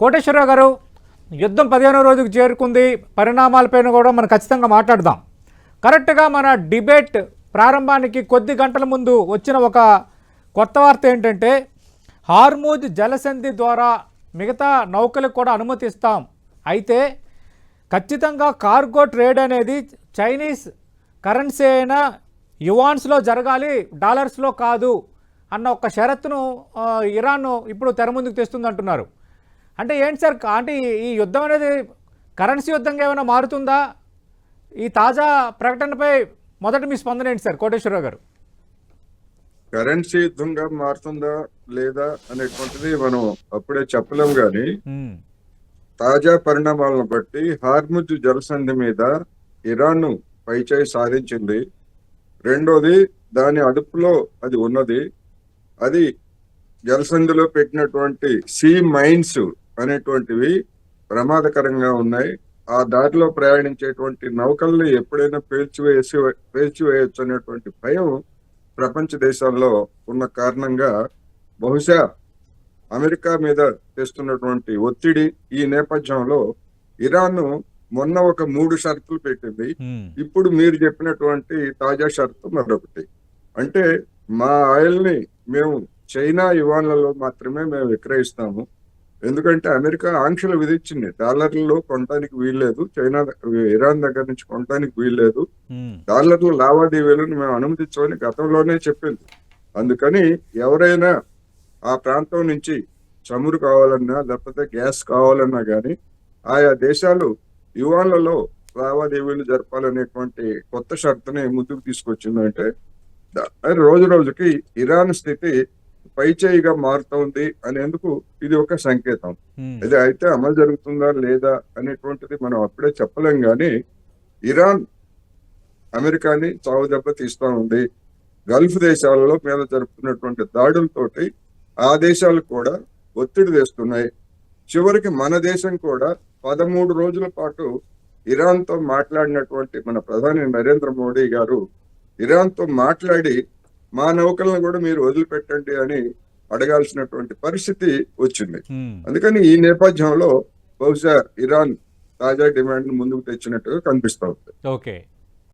కోటేశ్వరరావు గారు, యుద్ధం 15వ రోజుకు చేరుకుంది. పరిణామాలపైన కూడా మనం ఖచ్చితంగా మాట్లాడదాం. కరెక్ట్గా మన డిబేట్ ప్రారంభానికి కొద్ది గంటల ముందు వచ్చిన ఒక కొత్త వార్త ఏంటంటే, హార్మూజ్ జలసంధి ద్వారా మిగతా నౌకలకు కూడా అనుమతిస్తాం, అయితే ఖచ్చితంగా కార్గో ట్రేడ్ అనేది చైనీస్ కరెన్సీ అయిన యువాన్స్లో జరగాలి, డాలర్స్లో కాదు అన్న ఒక షరతును ఇరాన్ ఇప్పుడు తెర ముందుకు తెస్తుంది అంటున్నారు. అంటే ఏంటి సార్, అంటే ఈ యుద్ధం అనేది కరెన్సీ యుద్ధంగా ఏమైనా మారుతుందా? ఈ తాజా ప్రకటనపై మొదటి మీ స్పందన ఏంటి సార్ కోటేశ్వరరావు గారు? కరెన్సీ యుద్ధంగా మారుతుందా లేదా అనేటువంటిది మనం అప్పుడే చెప్పలేము, కానీ తాజా పరిణామాలను బట్టి హార్ముజ్ జలసంధి మీద ఇరాన్ పైచేయి సాధించింది. రెండోది, దాని అదుపులో అది ఉన్నది. అది జలసంధిలో పెట్టినటువంటి సీ మైన్స్ అనేటువంటివి ప్రమాదకరంగా ఉన్నాయి. ఆ దారిలో ప్రయాణించేటువంటి నౌకల్ని ఎప్పుడైనా పేల్చివేయచ్చు అనేటువంటి భయం ప్రపంచ దేశాల్లో ఉన్న కారణంగా బహుశా అమెరికా మీద తెస్తున్నటువంటి ఒత్తిడి ఈ నేపథ్యంలో ఇరాన్ మొన్న ఒక 3 షరతులు పెట్టింది. ఇప్పుడు మీరు చెప్పినటువంటి తాజా షరతు మరొకటి. అంటే మా ఆయిల్ ని మేము చైనా యువాన్లలో మాత్రమే మేము విక్రయిస్తాము. ఎందుకంటే అమెరికా ఆంక్షలు విధించింది, డాలర్లలో కొనడానికి వీల్లేదు, ఇరాన్ దగ్గర నుంచి కొనడానికి వీల్లేదు, డాలర్ల లావాదేవీలను మేము అనుమతించమని గతంలోనే చెప్పింది. అందుకని ఎవరైనా ఆ ప్రాంతం నుంచి చమురు కావాలన్నా లేకపోతే గ్యాస్ కావాలన్నా కానీ ఆయా దేశాలు యువాన్లలో లావాదేవీలు జరపాలనేటువంటి కొత్త షరతుని ముందుకు తీసుకొచ్చిందంటే రోజు రోజుకి ఇరాన్ స్థితి పైచేయిగా మారుతోంది అనేందుకు ఇది ఒక సంకేతం. ఇది అయితే అమలు జరుగుతుందా లేదా అనేటువంటిది మనం అప్పుడే చెప్పలేం, కానీ ఇరాన్ అమెరికాని చావు దెబ్బ తీస్తూ ఉంది. గల్ఫ్ దేశాలలో మీద జరుపుతున్నటువంటి దాడులతోటి ఆ దేశాలు కూడా ఒత్తిడి తెస్తున్నాయి. చివరికి మన దేశం కూడా 13 రోజుల పాటు ఇరాన్తో మాట్లాడినటువంటి మన ప్రధాని నరేంద్ర మోడీ గారు ఇరాన్తో మాట్లాడి మా నౌకలను కూడా మీరు వదిలిపెట్టండి అని అడగాల్సినటువంటి పరిస్థితి వచ్చింది. అందుకని ఈ నేపథ్యంలో బహుశా ఇరాన్ తాజా డిమాండ్ ముందుకు తెచ్చినట్టుగా కనిపిస్తా ఉంది. ఓకే.